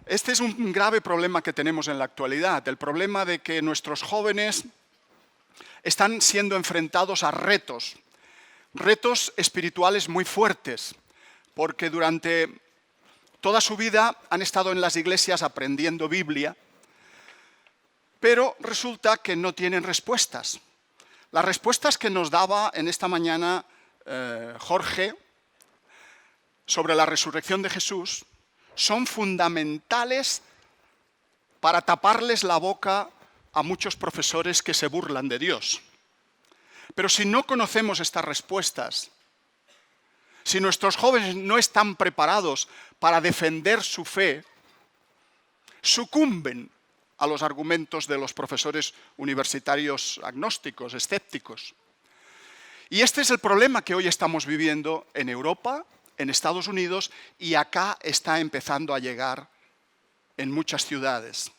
Este es un grave problema que tenemos en la actualidad, el problema de que nuestros jóvenes están siendo enfrentados a retos espirituales muy fuertes, porque durante toda su vida han estado en las iglesias aprendiendo Biblia, pero resulta que no tienen respuestas. Las respuestas que nos daba en esta mañana Jorge sobre la resurrección de Jesús son fundamentales para taparles la boca a muchos profesores que se burlan de Dios. Pero si no conocemos estas respuestas, si nuestros jóvenes no están preparados para defender su fe, sucumben a los argumentos de los profesores universitarios agnósticos, escépticos. Y este es el problema que hoy estamos viviendo en Europa, en Estados Unidos, y acá está empezando a llegar en muchas ciudades.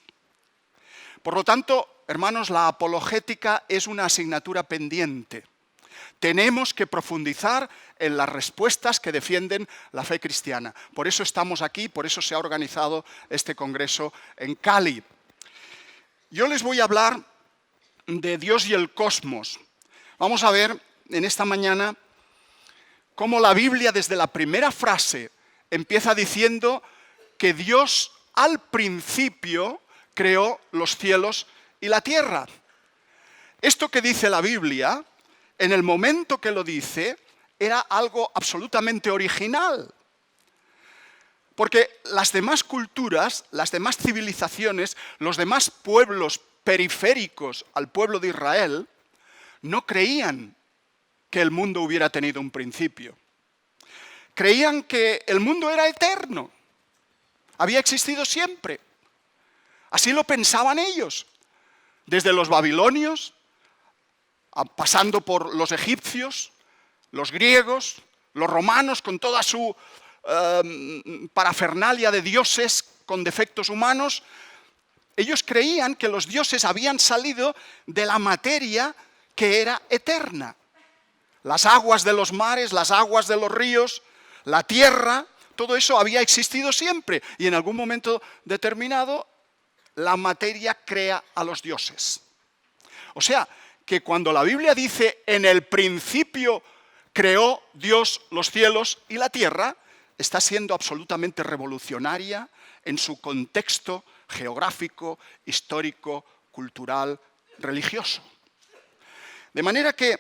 Por lo tanto, hermanos, la apologética es una asignatura pendiente. Tenemos que profundizar en las respuestas que defienden la fe cristiana. Por eso estamos aquí, por eso se ha organizado este congreso en Cali. Yo les voy a hablar de Dios y el cosmos. Vamos a ver en esta mañana cómo la Biblia desde la primera frase empieza diciendo que Dios al principio creó los cielos y la tierra. Esto que dice la Biblia, en el momento que lo dice, era algo absolutamente original. Porque las demás culturas, las demás civilizaciones, los demás pueblos periféricos al pueblo de Israel, no creían que el mundo hubiera tenido un principio. Creían que el mundo era eterno, había existido siempre. Así lo pensaban ellos, desde los babilonios, pasando por los egipcios, los griegos, los romanos con toda su parafernalia de dioses con defectos humanos. Ellos creían que los dioses habían salido de la materia que era eterna. Las aguas de los mares, las aguas de los ríos, la tierra, todo eso había existido siempre. Y en algún momento determinado, la materia crea a los dioses. O sea, que cuando la Biblia dice en el principio creó Dios los cielos y la tierra, está siendo absolutamente revolucionaria en su contexto geográfico, histórico, cultural, religioso. De manera que,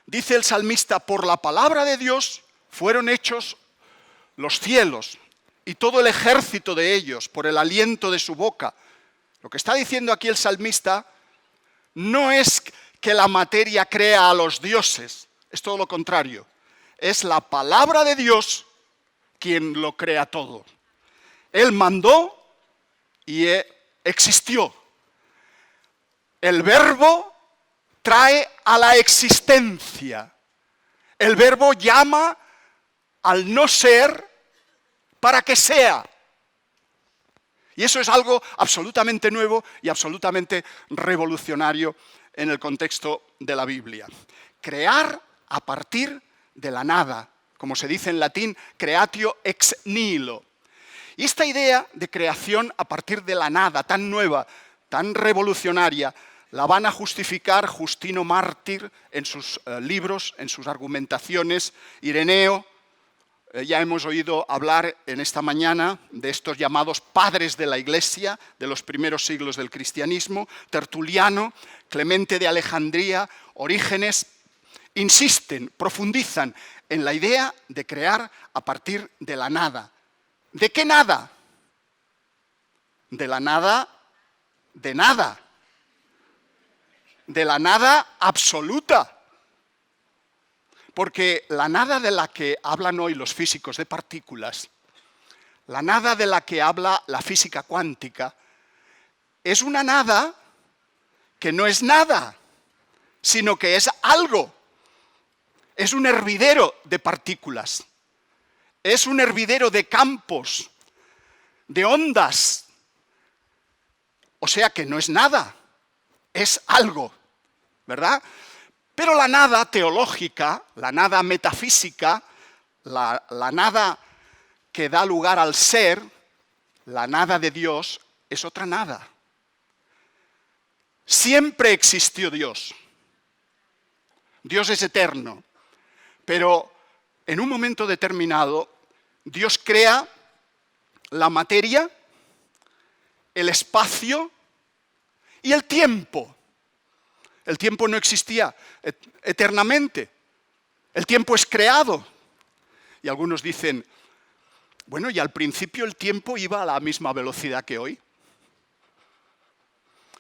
dice el salmista, por la palabra de Dios fueron hechos los cielos y todo el ejército de ellos, por el aliento de su boca. Lo que está diciendo aquí el salmista no es que la materia crea a los dioses, es todo lo contrario. Es la palabra de Dios quien lo crea todo. Él mandó y existió. El verbo trae a la existencia. El verbo llama al no ser para que sea. Y eso es algo absolutamente nuevo y absolutamente revolucionario en el contexto de la Biblia. Crear a partir de la nada, como se dice en latín, creatio ex nihilo. Y esta idea de creación a partir de la nada, tan nueva, tan revolucionaria, la van a justificar Justino Mártir en sus libros, en sus argumentaciones, Ireneo. Ya hemos oído hablar en esta mañana de estos llamados padres de la Iglesia, de los primeros siglos del cristianismo, Tertuliano, Clemente de Alejandría, Orígenes. Insisten, profundizan en la idea de crear a partir de la nada. ¿De qué nada? De la nada de nada. De la nada absoluta. Porque la nada de la que hablan hoy los físicos de partículas, la nada de la que habla la física cuántica, es una nada que no es nada, sino que es algo. Es un hervidero de partículas. Es un hervidero de campos, de ondas. O sea que no es nada, es algo, ¿verdad? Pero la nada teológica, la nada metafísica, la nada que da lugar al ser, La nada de Dios es otra nada. Siempre existió Dios. Dios es eterno. Pero en un momento determinado, Dios crea la materia, el espacio y el tiempo. El tiempo no existía eternamente. El tiempo es creado. Y algunos dicen, bueno, y al principio el tiempo iba a la misma velocidad que hoy.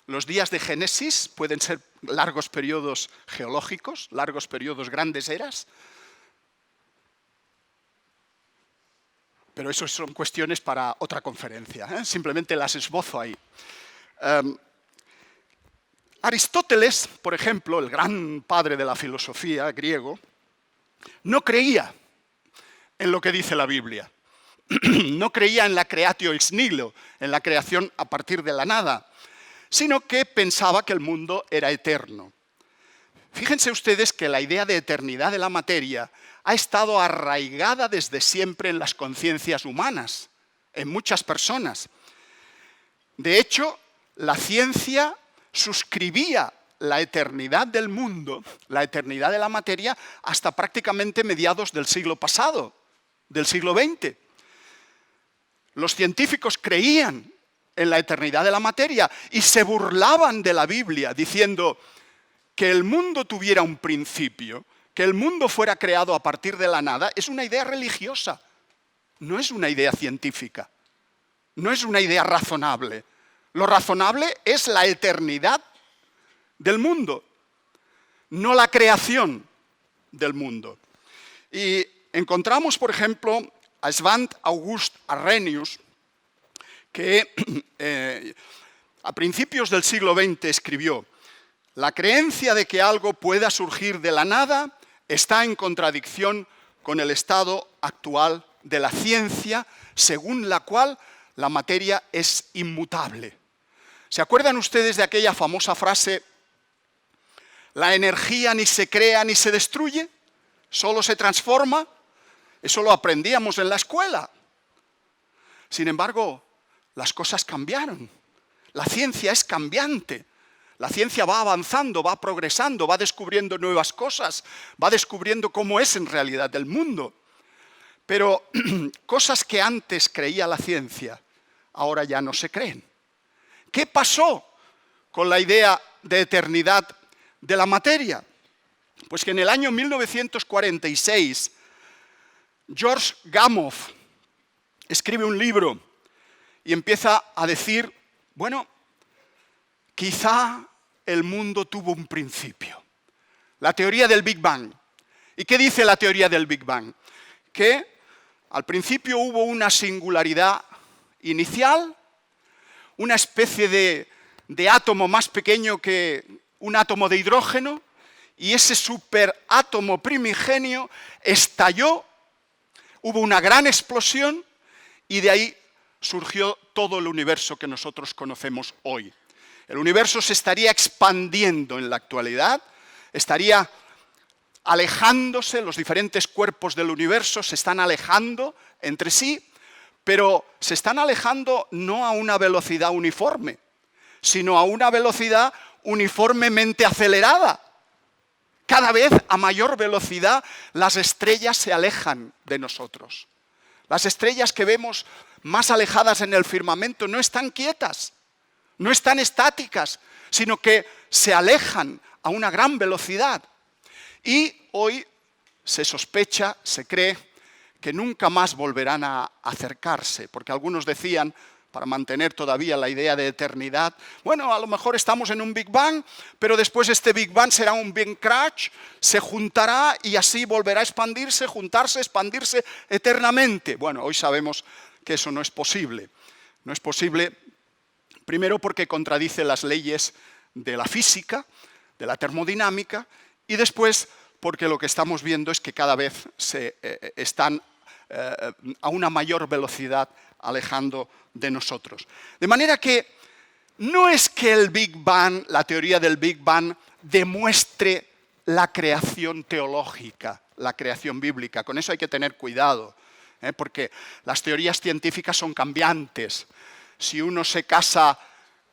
Los días de Génesis pueden ser largos periodos geológicos, largos periodos, grandes eras. Pero eso son cuestiones para otra conferencia, ¿eh? Simplemente las esbozo ahí. Aristóteles, por ejemplo, el gran padre de la filosofía griego, no creía en lo que dice la Biblia. No creía en la creatio ex nihilo, en la creación a partir de la nada, sino que pensaba que el mundo era eterno. Fíjense ustedes que la idea de eternidad de la materia ha estado arraigada desde siempre en las conciencias humanas, en muchas personas. De hecho, la ciencia suscribía la eternidad del mundo, la eternidad de la materia, hasta prácticamente mediados del siglo pasado, del siglo XX. Los científicos creían en la eternidad de la materia y se burlaban de la Biblia diciendo que el mundo tuviera un principio, que el mundo fuera creado a partir de la nada, es una idea religiosa, no es una idea científica, no es una idea razonable. Lo razonable es la eternidad del mundo, no la creación del mundo. Y encontramos, por ejemplo, a Svante August Arrhenius, que a principios del siglo XX escribió: la creencia de que algo pueda surgir de la nada está en contradicción con el estado actual de la ciencia, según la cual la materia es inmutable. ¿Se acuerdan ustedes de aquella famosa frase: la energía ni se crea ni se destruye, solo se transforma? Eso lo aprendíamos en la escuela. Sin embargo, las cosas cambiaron. La ciencia es cambiante. La ciencia va avanzando, va progresando, va descubriendo nuevas cosas, va descubriendo cómo es en realidad el mundo. Pero cosas que antes creía la ciencia, ahora ya no se creen. ¿Qué pasó con la idea de eternidad de la materia? Pues que en el año 1946, George Gamow escribe un libro y empieza a decir, bueno, quizá el mundo tuvo un principio. La teoría del Big Bang. ¿Y qué dice la teoría del Big Bang? Que al principio hubo una singularidad inicial, una especie de átomo más pequeño que un átomo de hidrógeno, y ese superátomo primigenio estalló, hubo una gran explosión, y de ahí surgió todo el universo que nosotros conocemos hoy. El universo se estaría expandiendo en la actualidad, estaría alejándose, los diferentes cuerpos del universo se están alejando entre sí, pero se están alejando no a una velocidad uniforme, sino a una velocidad uniformemente acelerada. Cada vez a mayor velocidad las estrellas se alejan de nosotros. Las estrellas que vemos más alejadas en el firmamento no están quietas, no están estáticas, sino que se alejan a una gran velocidad. Y hoy se sospecha, se cree, que nunca más volverán a acercarse, porque algunos decían, para mantener todavía la idea de eternidad, bueno, a lo mejor estamos en un Big Bang, pero después este Big Bang será un Big Crunch, se juntará y así volverá a expandirse, juntarse, expandirse eternamente. Bueno, hoy sabemos que eso no es posible. No es posible, primero porque contradice las leyes de la física, de la termodinámica, y después porque lo que estamos viendo es que cada vez se están a una mayor velocidad alejando de nosotros. De manera que no es que el Big Bang, la teoría del Big Bang, demuestre la creación teológica, la creación bíblica. Con eso hay que tener cuidado. porque las teorías científicas son cambiantes. Si uno se casa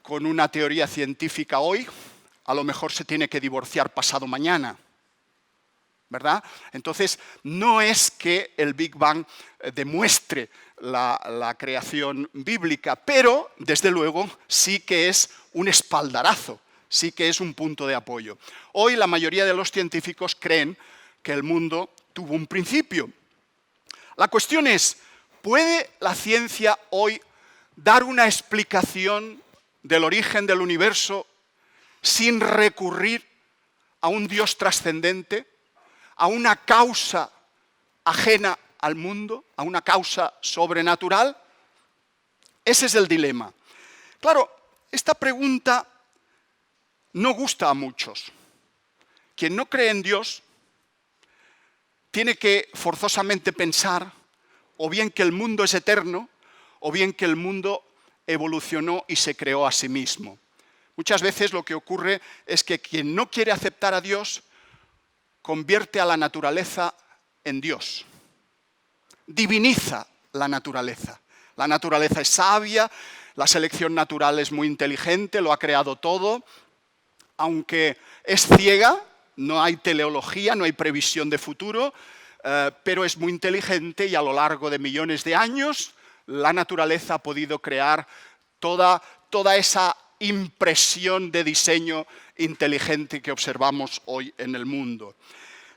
con una teoría científica hoy, a lo mejor se tiene que divorciar pasado mañana, ¿verdad? Entonces, no es que el Big Bang demuestre la creación bíblica, pero, desde luego, sí que es un espaldarazo, sí que es un punto de apoyo. Hoy la mayoría de los científicos creen que el mundo tuvo un principio. La cuestión es, ¿puede la ciencia hoy dar una explicación del origen del universo sin recurrir a un Dios trascendente, a una causa ajena al mundo, a una causa sobrenatural? Ese es el dilema. Claro, esta pregunta no gusta a muchos. Quien no cree en Dios tiene que forzosamente pensar o bien que el mundo es eterno o bien que el mundo evolucionó y se creó a sí mismo. Muchas veces lo que ocurre es que quien no quiere aceptar a Dios convierte a la naturaleza en Dios. Diviniza la naturaleza. La naturaleza es sabia, la selección natural es muy inteligente, lo ha creado todo, aunque es ciega, no hay teleología, no hay previsión de futuro, pero es muy inteligente y a lo largo de millones de años la naturaleza ha podido crear toda esa impresión de diseño inteligente que observamos hoy en el mundo.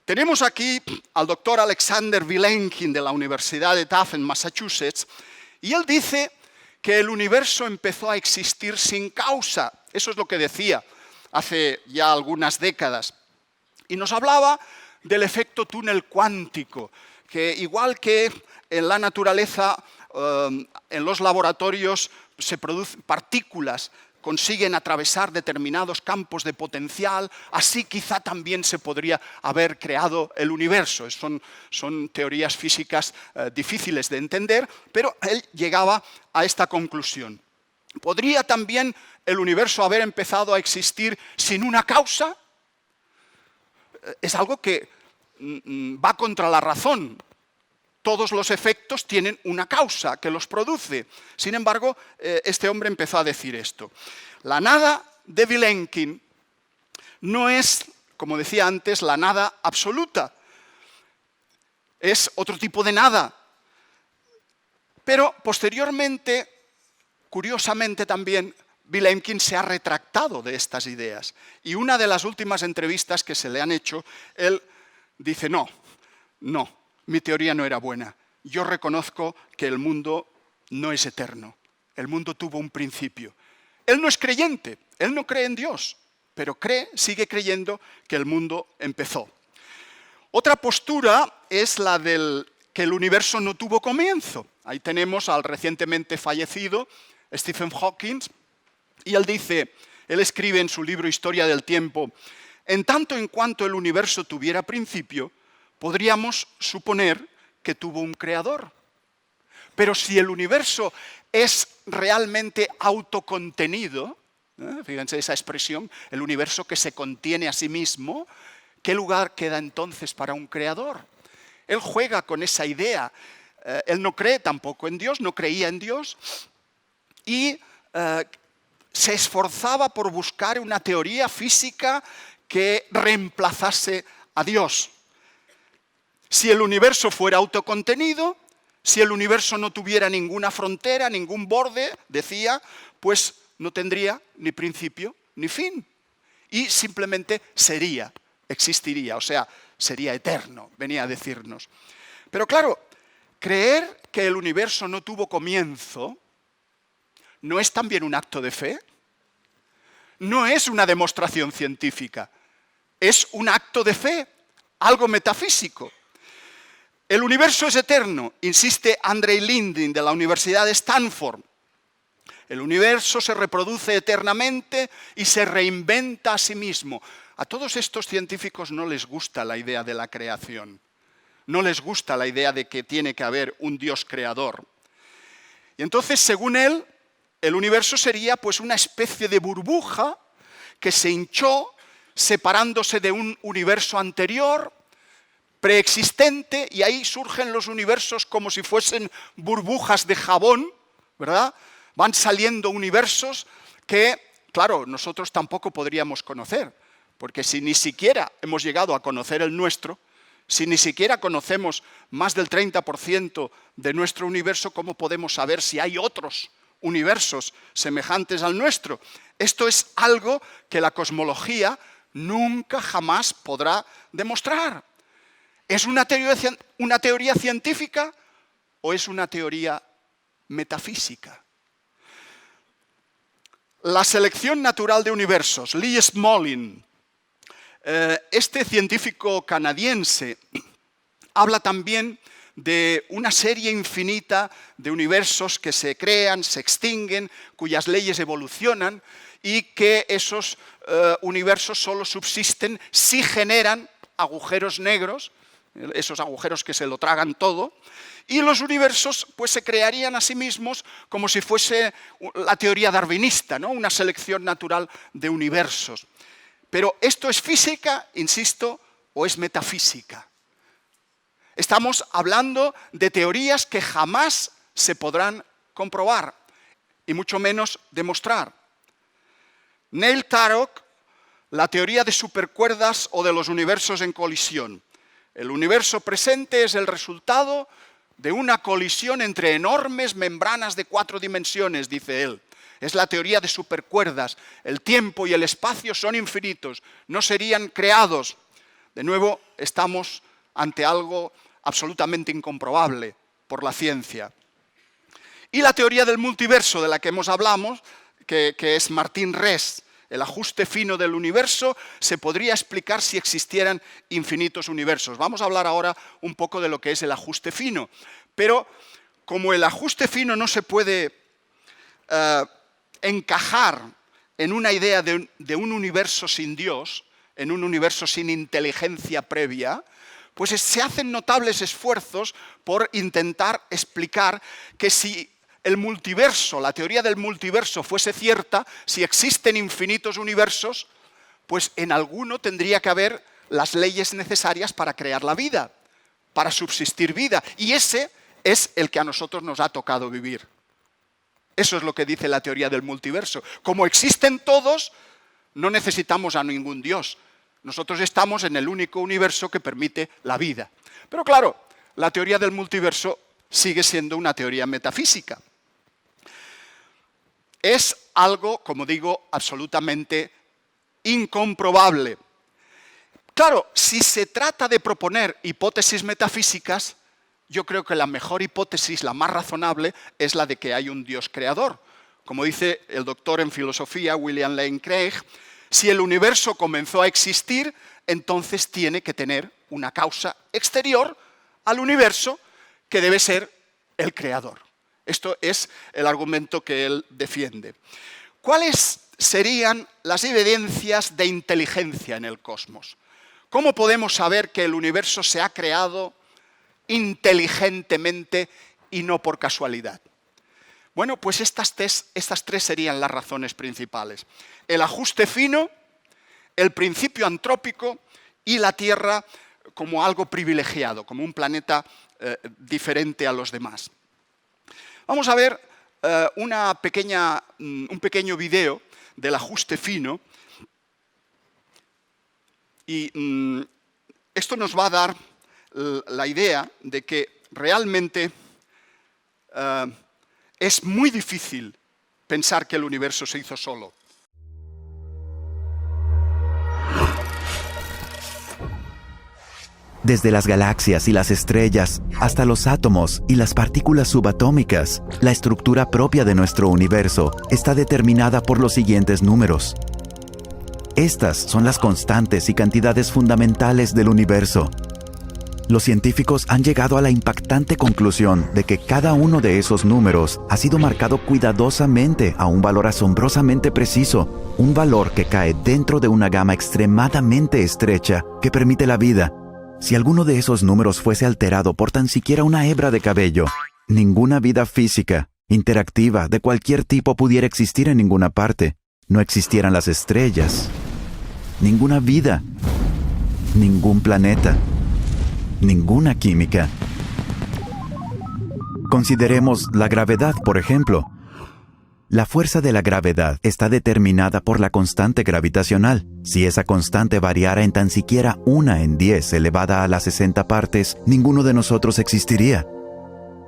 Tenemos aquí al doctor Alexander Vilenkin de la Universidad de Tufts en Massachusetts, y él dice que el universo empezó a existir sin causa. Eso es lo que decía hace ya algunas décadas. Y nos hablaba del efecto túnel cuántico, que igual que en la naturaleza, en los laboratorios se producen partículas, consiguen atravesar determinados campos de potencial, así quizá también se podría haber creado el universo. Son teorías físicas difíciles de entender, pero él llegaba a esta conclusión. ¿Podría también el universo haber empezado a existir sin una causa? Es algo que va contra la razón. Todos los efectos tienen una causa que los produce. Sin embargo, este hombre empezó a decir esto. La nada de Vilenkin no es, como decía antes, la nada absoluta. Es otro tipo de nada. Pero posteriormente, curiosamente también, Vilenkin se ha retractado de estas ideas. Y una de las últimas entrevistas que se le han hecho, él dice, no, mi teoría no era buena. Yo reconozco que el mundo no es eterno. El mundo tuvo un principio. Él no es creyente, él no cree en Dios, pero sigue creyendo que el mundo empezó. Otra postura es la del que el universo no tuvo comienzo. Ahí tenemos al recientemente fallecido Stephen Hawking, y él escribe en su libro Historia del Tiempo, en tanto en cuanto el universo tuviera principio, podríamos suponer que tuvo un creador. Pero si el universo es realmente autocontenido, fíjense esa expresión, el universo que se contiene a sí mismo, ¿qué lugar queda entonces para un creador? Él juega con esa idea. Él no cree tampoco en Dios, no creía en Dios, y se esforzaba por buscar una teoría física que reemplazase a Dios. Si el universo fuera autocontenido, si el universo no tuviera ninguna frontera, ningún borde, decía, pues no tendría ni principio ni fin. Y simplemente existiría, o sea, sería eterno, venía a decirnos. Pero claro, creer que el universo no tuvo comienzo, ¿no es también un acto de fe? No es una demostración científica, es un acto de fe, algo metafísico. El universo es eterno, insiste Andrei Lindin de la Universidad de Stanford. El universo se reproduce eternamente y se reinventa a sí mismo. A todos estos científicos no les gusta la idea de la creación. No les gusta la idea de que tiene que haber un Dios creador. Y entonces, según él, el universo sería pues una especie de burbuja que se hinchó separándose de un universo anterior, preexistente, y ahí surgen los universos como si fuesen burbujas de jabón, ¿verdad? Van saliendo universos que, claro, nosotros tampoco podríamos conocer, porque si ni siquiera hemos llegado a conocer el nuestro, si ni siquiera conocemos más del 30% de nuestro universo, ¿cómo podemos saber si hay otros universos semejantes al nuestro? Esto es algo que la cosmología nunca jamás podrá demostrar. ¿Es una teoría científica o es una teoría metafísica? La selección natural de universos, Lee Smolin, este científico canadiense, habla también de una serie infinita de universos que se crean, se extinguen, cuyas leyes evolucionan y que esos universos solo subsisten si generan agujeros negros, esos agujeros que se lo tragan todo, y los universos pues, se crearían a sí mismos como si fuese la teoría darwinista, ¿no? Una selección natural de universos. Pero ¿esto es física, insisto, o es metafísica? Estamos hablando de teorías que jamás se podrán comprobar, y mucho menos demostrar. Neil Tarok, la teoría de supercuerdas o de los universos en colisión. El universo presente es el resultado de una colisión entre enormes membranas de 4 dimensiones, dice él. Es la teoría de supercuerdas. El tiempo y el espacio son infinitos, no serían creados. De nuevo, estamos ante algo absolutamente incomprobable por la ciencia. Y la teoría del multiverso, de la que hemos hablado, que es Martín Rees. El ajuste fino del universo se podría explicar si existieran infinitos universos. Vamos a hablar ahora un poco de lo que es el ajuste fino. Pero como el ajuste fino no se puede encajar en una idea de un universo sin Dios, en un universo sin inteligencia previa, pues se hacen notables esfuerzos por intentar explicar que si el multiverso, la teoría del multiverso fuese cierta, si existen infinitos universos, pues en alguno tendría que haber las leyes necesarias para crear la vida, para subsistir vida. Y ese es el que a nosotros nos ha tocado vivir. Eso es lo que dice la teoría del multiverso. Como existen todos, no necesitamos a ningún Dios. Nosotros estamos en el único universo que permite la vida. Pero claro, la teoría del multiverso sigue siendo una teoría metafísica. Es algo, como digo, absolutamente incomprobable. Claro, si se trata de proponer hipótesis metafísicas, yo creo que la mejor hipótesis, la más razonable, es la de que hay un Dios creador. Como dice el doctor en filosofía William Lane Craig, si el universo comenzó a existir, entonces tiene que tener una causa exterior al universo que debe ser el creador. Esto es el argumento que él defiende. ¿Cuáles serían las evidencias de inteligencia en el cosmos? ¿Cómo podemos saber que el universo se ha creado inteligentemente y no por casualidad? Bueno, pues estas tres serían las razones principales. El ajuste fino, el principio antrópico y la Tierra como algo privilegiado, como un planeta diferente a los demás. Vamos a ver un pequeño video del ajuste fino y esto nos va a dar la idea de que realmente es muy difícil pensar que el universo se hizo solo. Desde las galaxias y las estrellas, hasta los átomos y las partículas subatómicas, la estructura propia de nuestro universo está determinada por los siguientes números. Estas son las constantes y cantidades fundamentales del universo. Los científicos han llegado a la impactante conclusión de que cada uno de esos números ha sido marcado cuidadosamente a un valor asombrosamente preciso, un valor que cae dentro de una gama extremadamente estrecha que permite la vida. Si alguno de esos números fuese alterado por tan siquiera una hebra de cabello, ninguna vida física, interactiva, de cualquier tipo pudiera existir en ninguna parte. No existieran las estrellas, ninguna vida, ningún planeta. ninguna química. Consideremos la gravedad, por ejemplo. La fuerza de la gravedad está determinada por la constante gravitacional. Si esa constante variara en tan siquiera 1 en 10 elevada a las 60 partes, ninguno de nosotros existiría.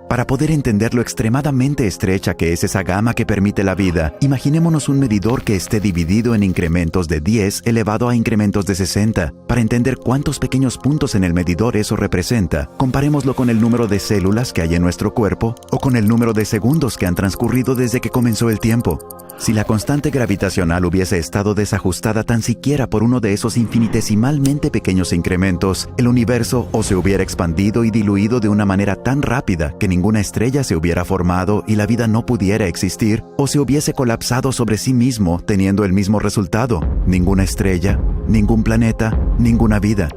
Para poder entender lo extremadamente estrecha que es esa gama que permite la vida, imaginémonos un medidor que esté dividido en incrementos de 10 elevado a incrementos de 60. Para entender cuántos pequeños puntos en el medidor eso representa, comparémoslo con el número de células que hay en nuestro cuerpo o con el número de segundos que han transcurrido desde que comenzó el tiempo. Si la constante gravitacional hubiese estado desajustada tan siquiera por uno de esos infinitesimalmente pequeños incrementos, el universo o se hubiera expandido y diluido de una manera tan rápida que ninguna estrella se hubiera formado y la vida no pudiera existir, o se hubiese colapsado sobre sí mismo teniendo el mismo resultado: ninguna estrella, ningún planeta, ninguna vida.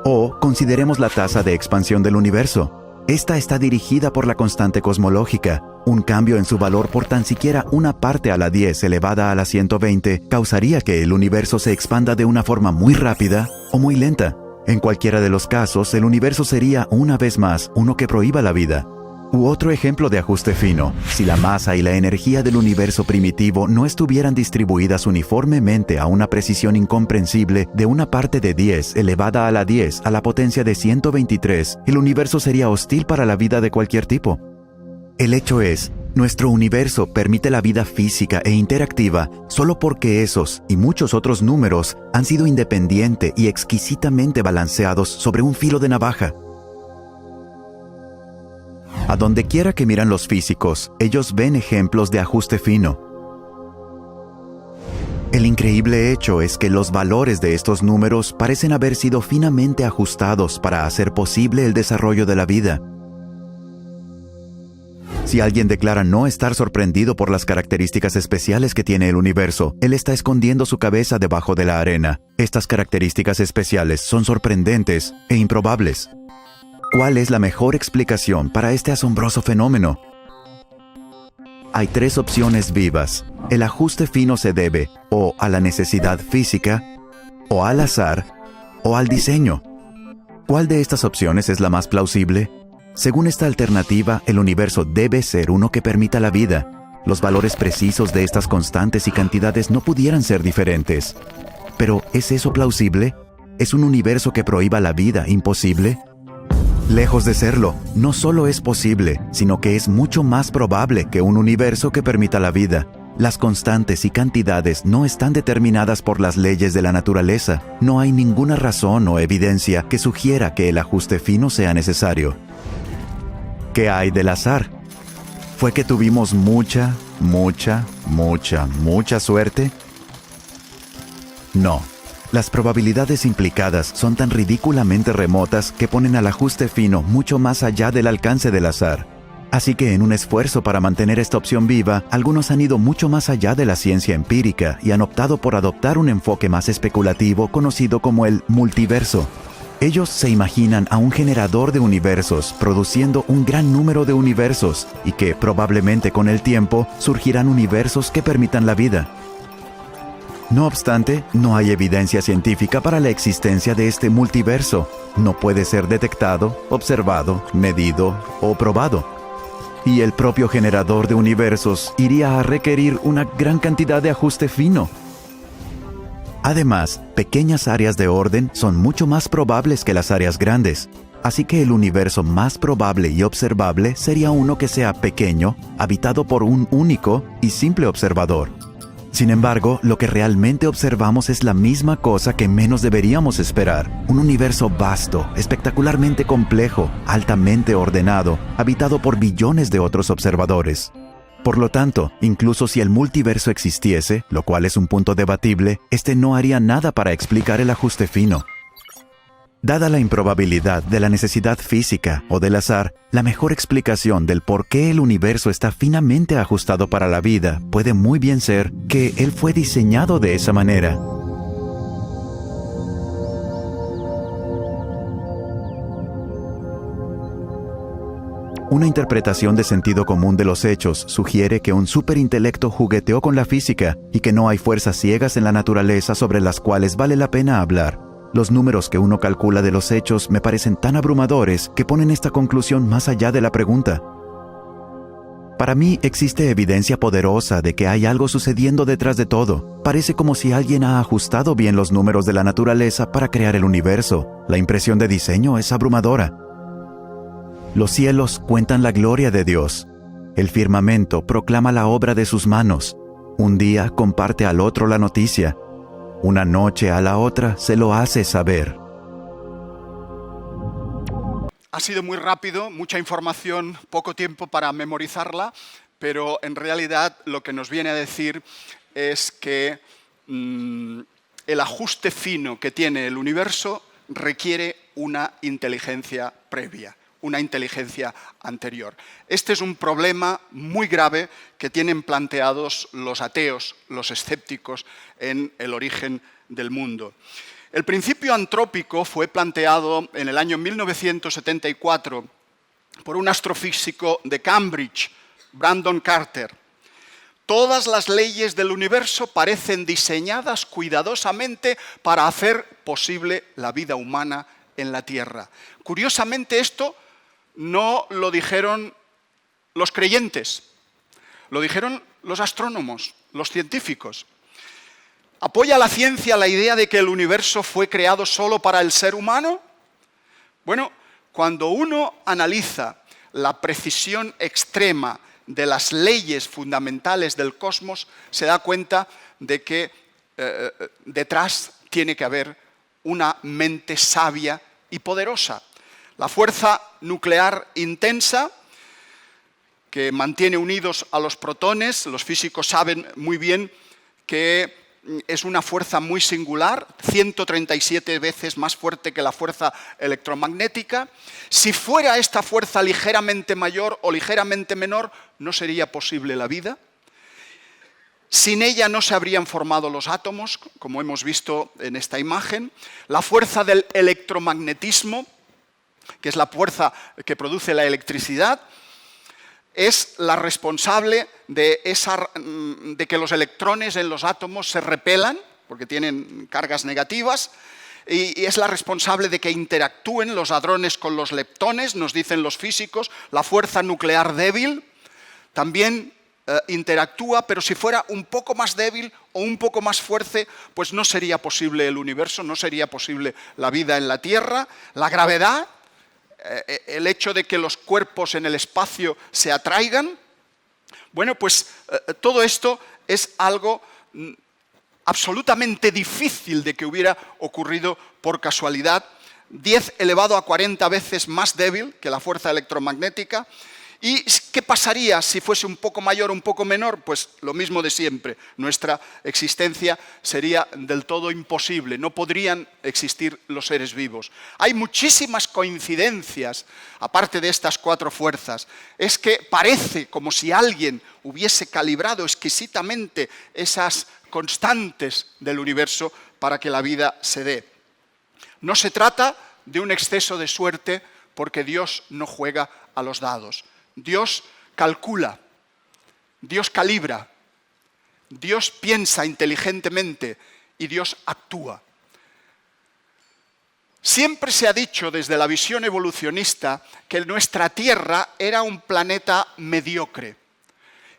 O consideremos la tasa de expansión del universo. Esta está dirigida por la constante cosmológica. Un cambio en su valor por tan siquiera 1/10 elevada a la 120 causaría que el universo se expanda de una forma muy rápida o muy lenta. En cualquiera de los casos, el universo sería, una vez más, uno que prohíba la vida. U otro ejemplo de ajuste fino: si la masa y la energía del universo primitivo no estuvieran distribuidas uniformemente a una precisión incomprensible de 1/10 elevada a la 10 a la potencia de 123, el universo sería hostil para la vida de cualquier tipo. El hecho es, nuestro universo permite la vida física e interactiva solo porque esos y muchos otros números han sido independiente y exquisitamente balanceados sobre un filo de navaja. A donde quiera que miran los físicos, ellos ven ejemplos de ajuste fino. El increíble hecho es que los valores de estos números parecen haber sido finamente ajustados para hacer posible el desarrollo de la vida. Si alguien declara no estar sorprendido por las características especiales que tiene el universo, él está escondiendo su cabeza debajo de la arena. Estas características especiales son sorprendentes e improbables. ¿Cuál es la mejor explicación para este asombroso fenómeno? Hay 3 opciones vivas. El ajuste fino se debe o a la necesidad física, o al azar, o al diseño. ¿Cuál de estas opciones es la más plausible? Según esta alternativa, el universo debe ser uno que permita la vida. Los valores precisos de estas constantes y cantidades no pudieran ser diferentes. Pero, ¿es eso plausible? ¿Es un universo que prohíba la vida imposible? Lejos de serlo, no solo es posible, sino que es mucho más probable que un universo que permita la vida. Las constantes y cantidades no están determinadas por las leyes de la naturaleza. No hay ninguna razón o evidencia que sugiera que el ajuste fino sea necesario. ¿Qué hay del azar? ¿Fue que tuvimos mucha suerte? No. Las probabilidades implicadas son tan ridículamente remotas que ponen al ajuste fino mucho más allá del alcance del azar. Así que en un esfuerzo para mantener esta opción viva, algunos han ido mucho más allá de la ciencia empírica y han optado por adoptar un enfoque más especulativo conocido como el multiverso. Ellos se imaginan a un generador de universos produciendo un gran número de universos y que probablemente con el tiempo surgirán universos que permitan la vida. No obstante, no hay evidencia científica para la existencia de este multiverso. No puede ser detectado, observado, medido o probado. Y el propio generador de universos iría a requerir una gran cantidad de ajuste fino. Además, pequeñas áreas de orden son mucho más probables que las áreas grandes. Así que el universo más probable y observable sería uno que sea pequeño, habitado por un único y simple observador. Sin embargo, lo que realmente observamos es la misma cosa que menos deberíamos esperar. Un universo vasto, espectacularmente complejo, altamente ordenado, habitado por billones de otros observadores. Por lo tanto, incluso si el multiverso existiese, lo cual es un punto debatible, este no haría nada para explicar el ajuste fino. Dada la improbabilidad de la necesidad física o del azar, la mejor explicación del por qué el universo está finamente ajustado para la vida puede muy bien ser que él fue diseñado de esa manera. Una interpretación de sentido común de los hechos sugiere que un superintelecto jugueteó con la física y que no hay fuerzas ciegas en la naturaleza sobre las cuales vale la pena hablar. Los números que uno calcula de los hechos me parecen tan abrumadores que ponen esta conclusión más allá de la pregunta. Para mí existe evidencia poderosa de que hay algo sucediendo detrás de todo. Parece como si alguien ha ajustado bien los números de la naturaleza para crear el universo. La impresión de diseño es abrumadora. Los cielos cuentan la gloria de Dios. El firmamento proclama la obra de sus manos. Un día comparte al otro la noticia. Una noche a la otra se lo hace saber. Ha sido muy rápido, mucha información, poco tiempo para memorizarla, pero en realidad lo que nos viene a decir es que el ajuste fino que tiene el universo requiere una inteligencia previa, una inteligencia anterior. Este es un problema muy grave que tienen planteados los ateos, los escépticos en el origen del mundo. El principio antrópico fue planteado en el año 1974 por un astrofísico de Cambridge, Brandon Carter. Todas las leyes del universo parecen diseñadas cuidadosamente para hacer posible la vida humana en la Tierra. Curiosamente, esto no lo dijeron los creyentes, lo dijeron los astrónomos, los científicos. ¿Apoya la ciencia la idea de que el universo fue creado solo para el ser humano? Bueno, cuando uno analiza la precisión extrema de las leyes fundamentales del cosmos, se da cuenta de que detrás tiene que haber una mente sabia y poderosa. La fuerza nuclear intensa, que mantiene unidos a los protones, los físicos saben muy bien que es una fuerza muy singular, 137 veces más fuerte que la fuerza electromagnética. Si fuera esta fuerza ligeramente mayor o ligeramente menor, no sería posible la vida. Sin ella no se habrían formado los átomos, como hemos visto en esta imagen. La fuerza del electromagnetismo, que es la fuerza que produce la electricidad, es la responsable de que los electrones en los átomos se repelan, porque tienen cargas negativas, y es la responsable de que interactúen los hadrones con los leptones, nos dicen los físicos. La fuerza nuclear débil también interactúa, pero si fuera un poco más débil o un poco más fuerte, pues no sería posible el universo, no sería posible la vida en la Tierra. La gravedad, el hecho de que los cuerpos en el espacio se atraigan, bueno, pues todo esto es algo absolutamente difícil de que hubiera ocurrido por casualidad. 10 elevado a 40 veces más débil que la fuerza electromagnética. ¿Y qué pasaría si fuese un poco mayor o un poco menor? Pues lo mismo de siempre. Nuestra existencia sería del todo imposible. No podrían existir los seres vivos. Hay muchísimas coincidencias, aparte de estas 4 fuerzas. Es que parece como si alguien hubiese calibrado exquisitamente esas constantes del universo para que la vida se dé. No se trata de un exceso de suerte, porque Dios no juega a los dados. Dios calcula, Dios calibra, Dios piensa inteligentemente y Dios actúa. Siempre se ha dicho desde la visión evolucionista que nuestra Tierra era un planeta mediocre,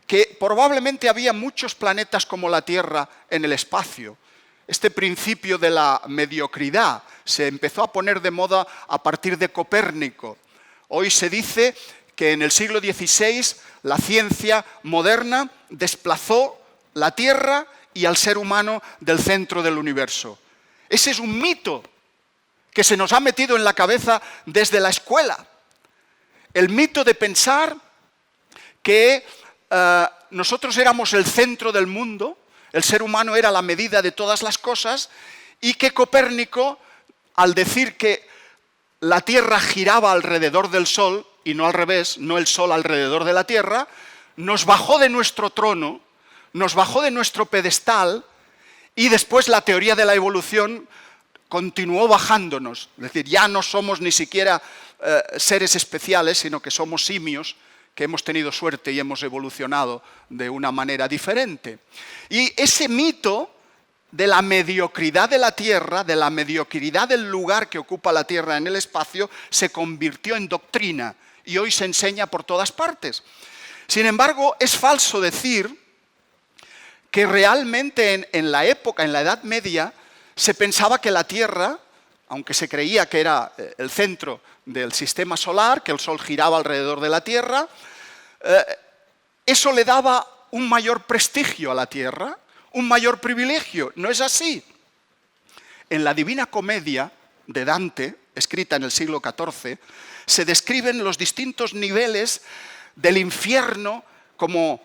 que probablemente había muchos planetas como la Tierra en el espacio. Este principio de la mediocridad se empezó a poner de moda a partir de Copérnico. Hoy se dice que en el siglo XVI la ciencia moderna desplazó la Tierra y al ser humano del centro del universo. Ese es un mito que se nos ha metido en la cabeza desde la escuela. El mito de pensar que nosotros éramos el centro del mundo, el ser humano era la medida de todas las cosas, y que Copérnico, al decir que la Tierra giraba alrededor del Sol, y no al revés, no el Sol alrededor de la Tierra, nos bajó de nuestro trono, nos bajó de nuestro pedestal, y después la teoría de la evolución continuó bajándonos. Es decir, ya no somos ni siquiera seres especiales, sino que somos simios que hemos tenido suerte y hemos evolucionado de una manera diferente. Y ese mito de la mediocridad de la Tierra, de la mediocridad del lugar que ocupa la Tierra en el espacio, se convirtió en doctrina y hoy se enseña por todas partes. Sin embargo, es falso decir que realmente en la época, en la Edad Media, se pensaba que la Tierra, aunque se creía que era el centro del sistema solar, que el Sol giraba alrededor de la Tierra, eso le daba un mayor prestigio a la Tierra, un mayor privilegio. No es así. En la Divina Comedia de Dante, escrita en el siglo XIV, se describen los distintos niveles del infierno, como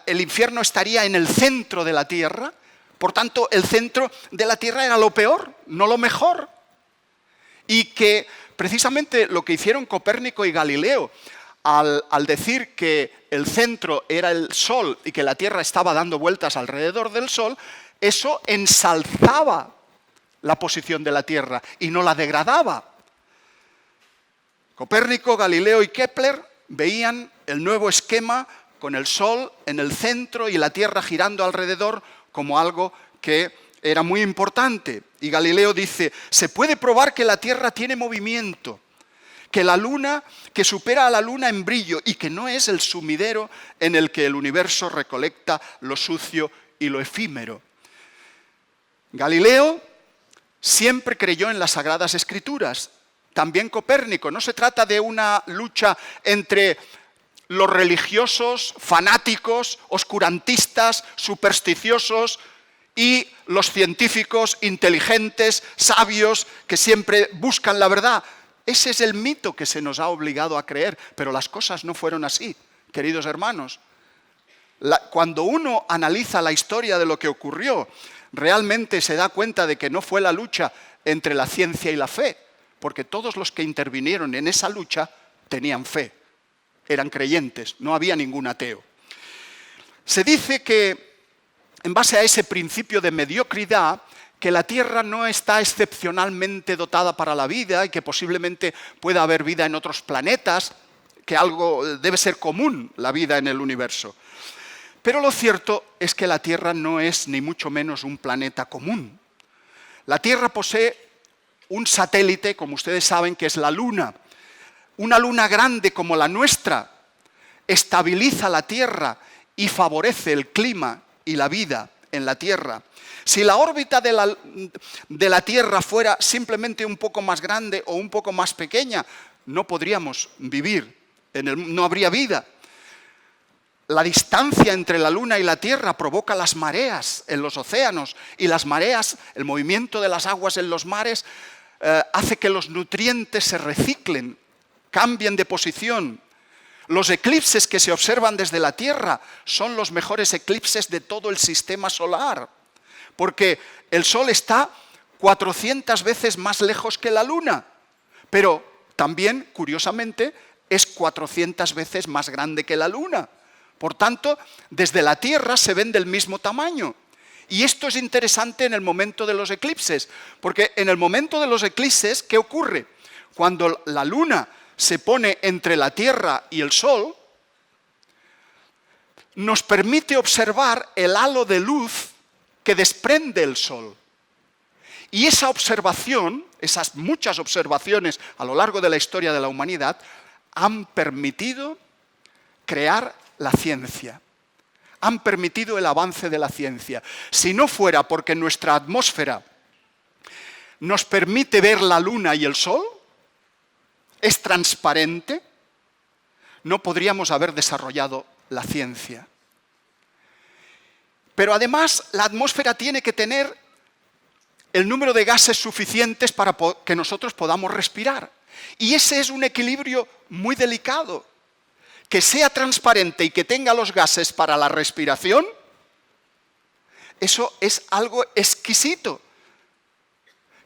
el infierno estaría en el centro de la Tierra, por tanto el centro de la Tierra era lo peor, no lo mejor. Y que precisamente lo que hicieron Copérnico y Galileo, al decir que el centro era el Sol y que la Tierra estaba dando vueltas alrededor del Sol, eso ensalzaba la posición de la Tierra y no la degradaba. Copérnico, Galileo y Kepler veían el nuevo esquema con el Sol en el centro y la Tierra girando alrededor como algo que era muy importante. Y Galileo dice, se puede probar que la Tierra tiene movimiento, que la Luna, que supera a la Luna en brillo y que no es el sumidero en el que el universo recolecta lo sucio y lo efímero. Galileo siempre creyó en las Sagradas Escrituras, también Copérnico. No se trata de una lucha entre los religiosos, fanáticos, oscurantistas, supersticiosos y los científicos inteligentes, sabios, que siempre buscan la verdad. Ese es el mito que se nos ha obligado a creer, pero las cosas no fueron así, queridos hermanos. Cuando uno analiza la historia de lo que ocurrió, realmente se da cuenta de que no fue la lucha entre la ciencia y la fe, porque todos los que intervinieron en esa lucha tenían fe, eran creyentes, no había ningún ateo. Se dice que, en base a ese principio de mediocridad, que la Tierra no está excepcionalmente dotada para la vida y que posiblemente pueda haber vida en otros planetas, que algo debe ser común, la vida en el universo. Pero lo cierto es que la Tierra no es ni mucho menos un planeta común. La Tierra posee un satélite, como ustedes saben, que es la Luna. Una luna grande como la nuestra estabiliza la Tierra y favorece el clima y la vida en la Tierra. Si la órbita de la Tierra fuera simplemente un poco más grande o un poco más pequeña, no podríamos vivir, no habría vida. La distancia entre la Luna y la Tierra provoca las mareas en los océanos y las mareas, el movimiento de las aguas en los mares, hace que los nutrientes se reciclen, cambien de posición. Los eclipses que se observan desde la Tierra son los mejores eclipses de todo el sistema solar, porque el Sol está 400 veces más lejos que la Luna, pero también, curiosamente, es 400 veces más grande que la Luna. Por tanto, desde la Tierra se ven del mismo tamaño. Y esto es interesante en el momento de los eclipses, porque en el momento de los eclipses, ¿qué ocurre? Cuando la Luna se pone entre la Tierra y el Sol, nos permite observar el halo de luz que desprende el Sol. Y esa observación, esas muchas observaciones a lo largo de la historia de la humanidad, han permitido crear la ciencia, han permitido el avance de la ciencia. Si no fuera porque nuestra atmósfera nos permite ver la Luna y el Sol, es transparente, no podríamos haber desarrollado la ciencia. Pero además, la atmósfera tiene que tener el número de gases suficientes para que nosotros podamos respirar. Y ese es un equilibrio muy delicado. Que sea transparente y que tenga los gases para la respiración, eso es algo exquisito,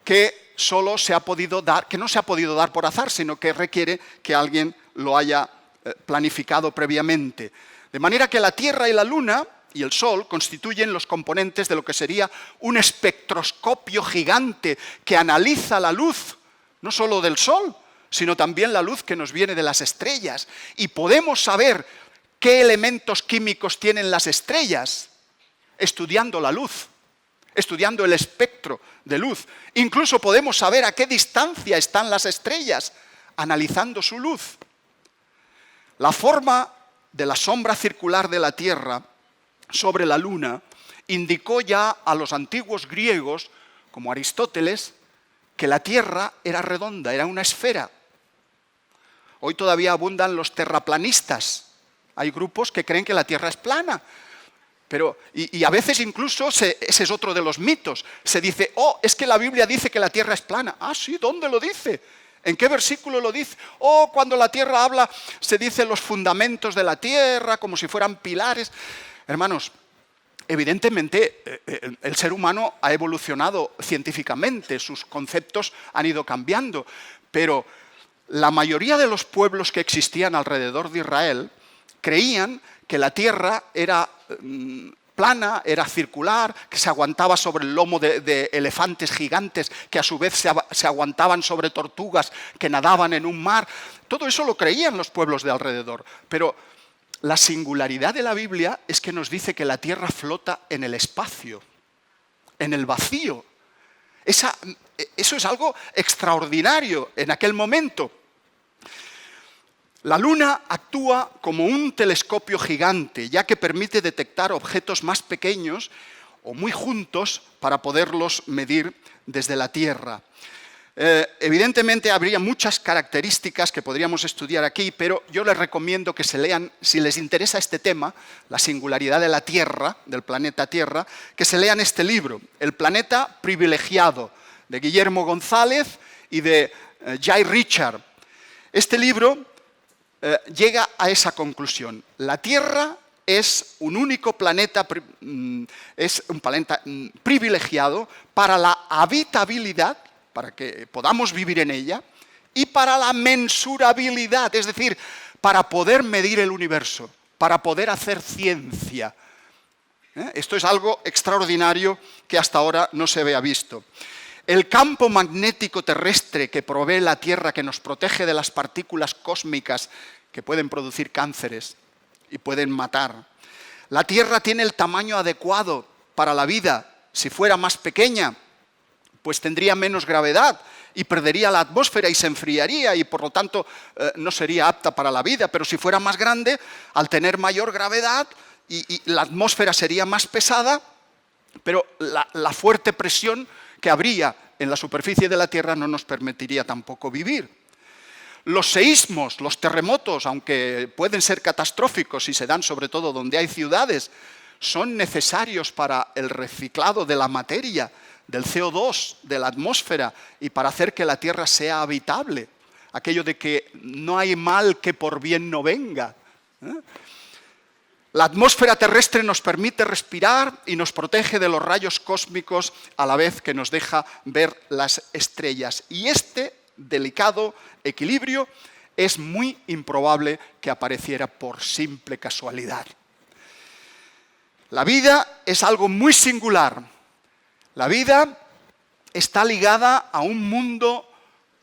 que solo se ha podido dar, que no se ha podido dar por azar, sino que requiere que alguien lo haya planificado previamente. De manera que la Tierra y la Luna y el Sol constituyen los componentes de lo que sería un espectroscopio gigante que analiza la luz, no solo del Sol, sino también la luz que nos viene de las estrellas. Y podemos saber qué elementos químicos tienen las estrellas. estudiando la luz, estudiando el espectro de luz. Incluso podemos saber a qué distancia están las estrellas, analizando su luz. La forma de la sombra circular de la Tierra sobre la Luna indicó ya a los antiguos griegos, como Aristóteles, que la Tierra era redonda, era una esfera. Hoy todavía abundan los terraplanistas. Hay grupos que creen que la Tierra es plana. Y a veces incluso, ese es otro de los mitos, se dice, es que la Biblia dice que la Tierra es plana. Ah, sí, ¿dónde lo dice? ¿En qué versículo lo dice? Cuando la Tierra habla, se dice los fundamentos de la Tierra, como si fueran pilares. Hermanos, evidentemente el ser humano ha evolucionado científicamente, sus conceptos han ido cambiando, pero la mayoría de los pueblos que existían alrededor de Israel creían que la Tierra era plana, era circular, que se aguantaba sobre el lomo de elefantes gigantes, que a su vez se aguantaban sobre tortugas que nadaban en un mar. Todo eso lo creían los pueblos de alrededor. Pero la singularidad de la Biblia es que nos dice que la Tierra flota en el espacio, en el vacío. Eso es algo extraordinario en aquel momento. La Luna actúa como un telescopio gigante, ya que permite detectar objetos más pequeños o muy juntos para poderlos medir desde la Tierra. Evidentemente habría muchas características que podríamos estudiar aquí, pero yo les recomiendo que se lean, si les interesa este tema, la singularidad de la Tierra, del planeta Tierra, que se lean este libro, El planeta privilegiado, de Guillermo González y de Jay Richard. Este libro llega a esa conclusión. La Tierra es un único planeta, es un planeta privilegiado para la habitabilidad, para que podamos vivir en ella, y para la mensurabilidad, es decir, para poder medir el universo, para poder hacer ciencia. Esto es algo extraordinario que hasta ahora no se había visto. El campo magnético terrestre que provee la Tierra, que nos protege de las partículas cósmicas que pueden producir cánceres y pueden matar. La Tierra tiene el tamaño adecuado para la vida. Si fuera más pequeña, pues tendría menos gravedad y perdería la atmósfera y se enfriaría y por lo tanto no sería apta para la vida. Pero si fuera más grande, al tener mayor gravedad y la atmósfera sería más pesada, pero la fuerte presión que habría en la superficie de la Tierra no nos permitiría tampoco vivir. Los seísmos, los terremotos, aunque pueden ser catastróficos y se dan sobre todo donde hay ciudades, son necesarios para el reciclado de la materia, del CO2, de la atmósfera y para hacer que la Tierra sea habitable. Aquello de que no hay mal que por bien no venga. La atmósfera terrestre nos permite respirar y nos protege de los rayos cósmicos a la vez que nos deja ver las estrellas. Y este delicado equilibrio es muy improbable que apareciera por simple casualidad. La vida es algo muy singular. La vida está ligada a un mundo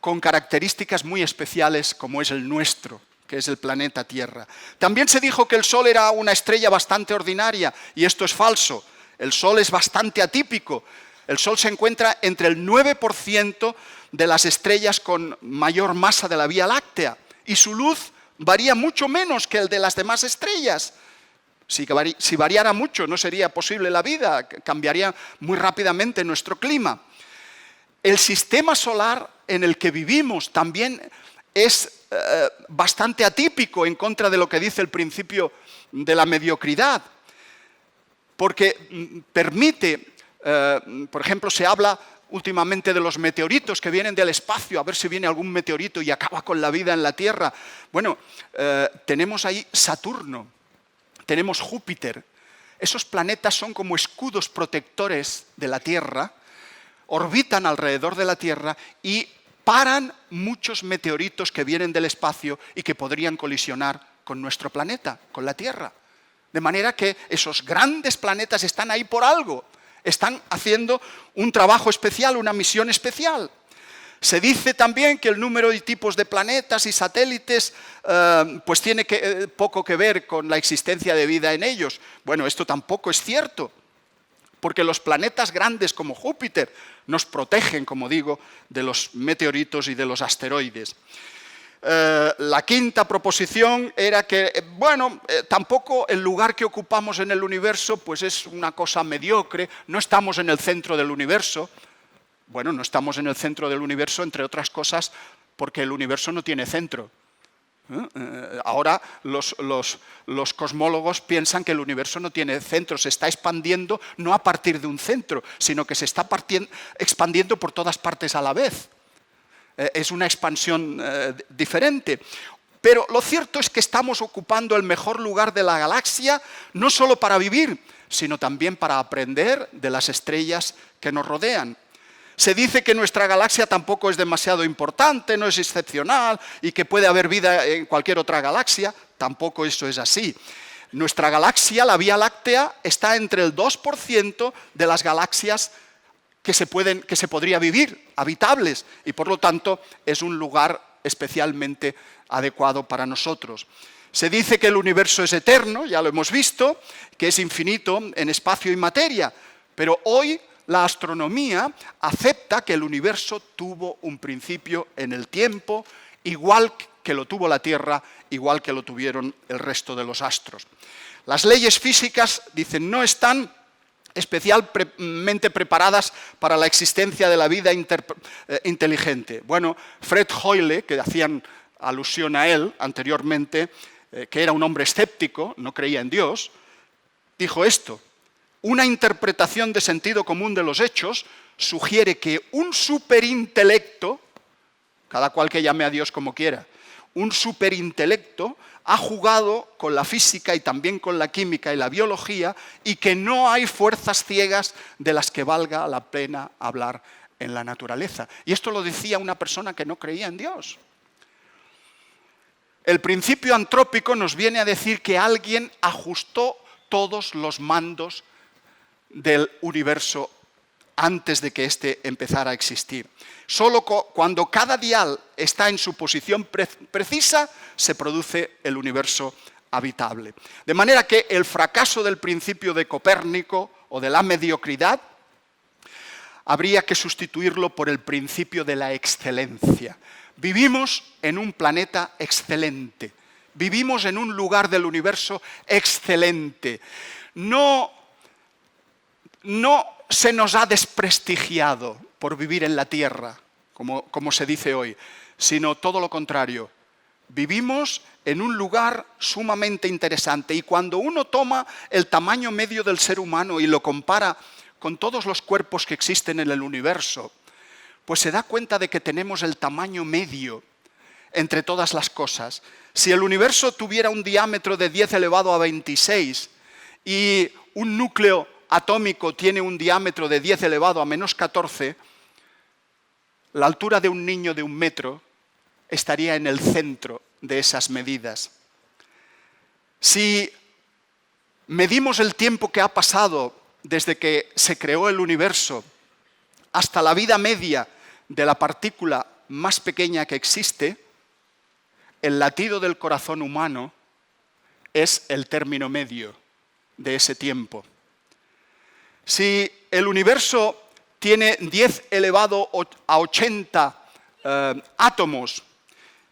con características muy especiales como es el nuestro, que es el planeta Tierra. También se dijo que el Sol era una estrella bastante ordinaria, y esto es falso. El Sol es bastante atípico. El Sol se encuentra entre el 9% de las estrellas con mayor masa de la Vía Láctea, y su luz varía mucho menos que el de las demás estrellas. Si variara mucho, no sería posible la vida, cambiaría muy rápidamente nuestro clima. El sistema solar en el que vivimos también es bastante atípico en contra de lo que dice el principio de la mediocridad, porque permite, por ejemplo, se habla últimamente de los meteoritos que vienen del espacio, a ver si viene algún meteorito y acaba con la vida en la Tierra. Bueno, tenemos ahí Saturno, tenemos Júpiter. Esos planetas son como escudos protectores de la Tierra, orbitan alrededor de la Tierra y paran muchos meteoritos que vienen del espacio y que podrían colisionar con nuestro planeta, con la Tierra. De manera que esos grandes planetas están ahí por algo, están haciendo un trabajo especial, una misión especial. Se dice también que el número y tipos de planetas y satélites pues tiene poco que ver con la existencia de vida en ellos. Bueno, esto tampoco es cierto. porque los planetas grandes como Júpiter nos protegen, como digo, de los meteoritos y de los asteroides. La quinta proposición era que, tampoco el lugar que ocupamos en el universo pues es una cosa mediocre, no estamos en el centro del universo. Bueno, no estamos en el centro del universo, entre otras cosas, porque el universo no tiene centro. Ahora los cosmólogos piensan que el universo no tiene centro, se está expandiendo no a partir de un centro, sino que se está expandiendo por todas partes a la vez. Es una expansión diferente. Pero lo cierto es que estamos ocupando el mejor lugar de la galaxia, no solo para vivir, sino también para aprender de las estrellas que nos rodean. Se dice que nuestra galaxia tampoco es demasiado importante, no es excepcional y que puede haber vida en cualquier otra galaxia. Tampoco eso es así. Nuestra galaxia, la Vía Láctea, está entre el 2% de las galaxias que se podría vivir, habitables, y por lo tanto es un lugar especialmente adecuado para nosotros. Se dice que el universo es eterno, ya lo hemos visto, que es infinito en espacio y materia, pero hoy la astronomía acepta que el universo tuvo un principio en el tiempo, igual que lo tuvo la Tierra, igual que lo tuvieron el resto de los astros. Las leyes físicas, dicen, no están especialmente preparadas para la existencia de la vida inteligente. Bueno, Fred Hoyle, que hacían alusión a él anteriormente, que era un hombre escéptico, no creía en Dios, dijo esto: una interpretación de sentido común de los hechos sugiere que un superintelecto, cada cual que llame a Dios como quiera, un superintelecto ha jugado con la física y también con la química y la biología, y que no hay fuerzas ciegas de las que valga la pena hablar en la naturaleza. Y esto lo decía una persona que no creía en Dios. El principio antrópico nos viene a decir que alguien ajustó todos los mandos del universo antes de que éste empezara a existir. Solo cuando cada dial está en su posición precisa se produce el universo habitable. De manera que el fracaso del principio de Copérnico o de la mediocridad habría que sustituirlo por el principio de la excelencia. Vivimos en un planeta excelente, vivimos en un lugar del universo excelente. No se nos ha desprestigiado por vivir en la Tierra, como se dice hoy, sino todo lo contrario. Vivimos en un lugar sumamente interesante, y cuando uno toma el tamaño medio del ser humano y lo compara con todos los cuerpos que existen en el universo, pues se da cuenta de que tenemos el tamaño medio entre todas las cosas. Si el universo tuviera un diámetro de 10 elevado a 26 y un núcleo atómico tiene un diámetro de 10 elevado a menos 14, la altura de un niño de 1 metro estaría en el centro de esas medidas. Si medimos el tiempo que ha pasado desde que se creó el universo hasta la vida media de la partícula más pequeña que existe, el latido del corazón humano es el término medio de ese tiempo. Si el universo tiene 10 elevado a 80 átomos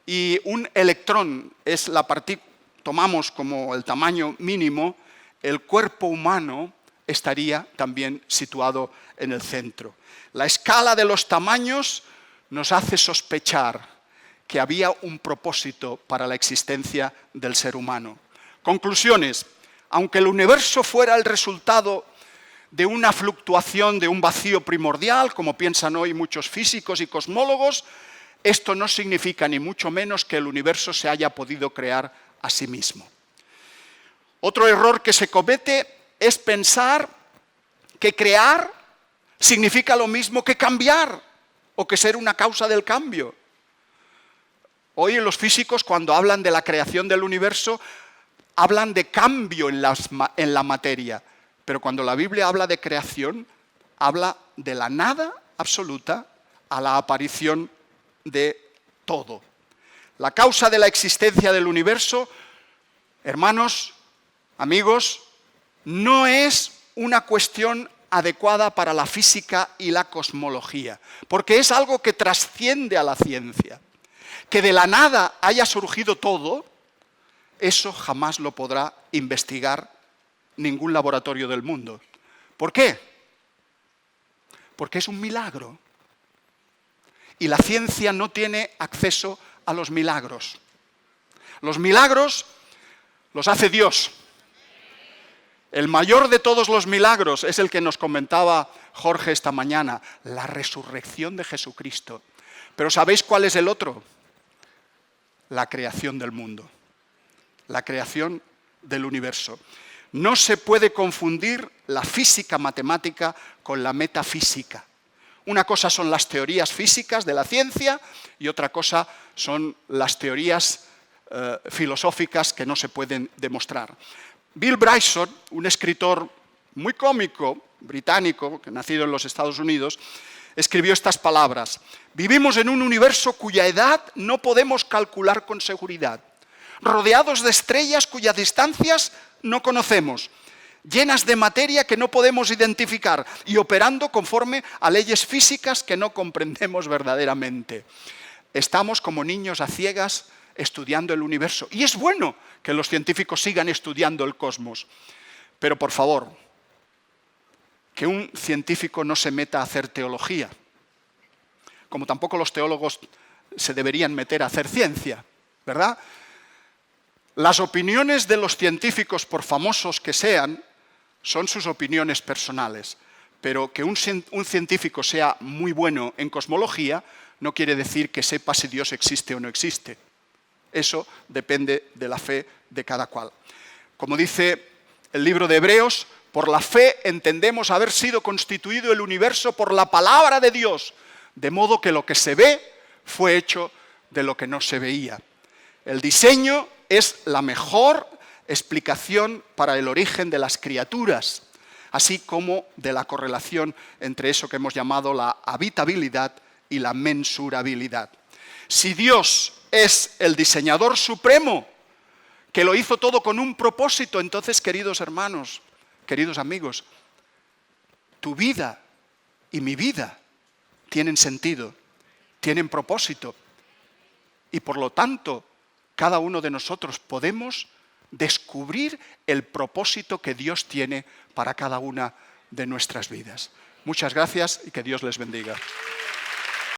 y un electrón es la partícula, tomamos como el tamaño mínimo, el cuerpo humano estaría también situado en el centro. La escala de los tamaños nos hace sospechar que había un propósito para la existencia del ser humano. Conclusiones. Aunque el universo fuera el resultado de una fluctuación de un vacío primordial, como piensan hoy muchos físicos y cosmólogos, esto no significa ni mucho menos que el universo se haya podido crear a sí mismo. Otro error que se comete es pensar que crear significa lo mismo que cambiar o que ser una causa del cambio. Hoy los físicos, cuando hablan de la creación del universo, hablan de cambio en la materia, pero cuando la Biblia habla de creación, habla de la nada absoluta a la aparición de todo. La causa de la existencia del universo, hermanos, amigos, no es una cuestión adecuada para la física y la cosmología, porque es algo que trasciende a la ciencia. Que de la nada haya surgido todo, eso jamás lo podrá investigar ningún laboratorio del mundo. ¿Por qué? Porque es un milagro. Y la ciencia no tiene acceso a los milagros. Los milagros los hace Dios. El mayor de todos los milagros es el que nos comentaba Jorge esta mañana, la resurrección de Jesucristo. Pero ¿sabéis cuál es el otro? La creación del mundo, la creación del universo. No se puede confundir la física matemática con la metafísica. Una cosa son las teorías físicas de la ciencia y otra cosa son las teorías filosóficas que no se pueden demostrar. Bill Bryson, un escritor muy cómico, británico, nacido en los Estados Unidos, escribió estas palabras: vivimos en un universo cuya edad no podemos calcular con seguridad, rodeados de estrellas cuyas distancias no conocemos, llenas de materia que no podemos identificar y operando conforme a leyes físicas que no comprendemos verdaderamente. Estamos como niños a ciegas estudiando el universo. Y es bueno que los científicos sigan estudiando el cosmos. Pero, por favor, que un científico no se meta a hacer teología, como tampoco los teólogos se deberían meter a hacer ciencia, ¿verdad? Las opiniones de los científicos, por famosos que sean, son sus opiniones personales. Pero que un científico sea muy bueno en cosmología no quiere decir que sepa si Dios existe o no existe. Eso depende de la fe de cada cual. Como dice el libro de Hebreos, por la fe entendemos haber sido constituido el universo por la palabra de Dios, de modo que lo que se ve fue hecho de lo que no se veía. El diseño es la mejor explicación para el origen de las criaturas, así como de la correlación entre eso que hemos llamado la habitabilidad y la mensurabilidad. Si Dios es el diseñador supremo, que lo hizo todo con un propósito, entonces, queridos hermanos, queridos amigos, tu vida y mi vida tienen sentido, tienen propósito, y por lo tanto, cada uno de nosotros podemos descubrir el propósito que Dios tiene para cada una de nuestras vidas. Muchas gracias y que Dios les bendiga.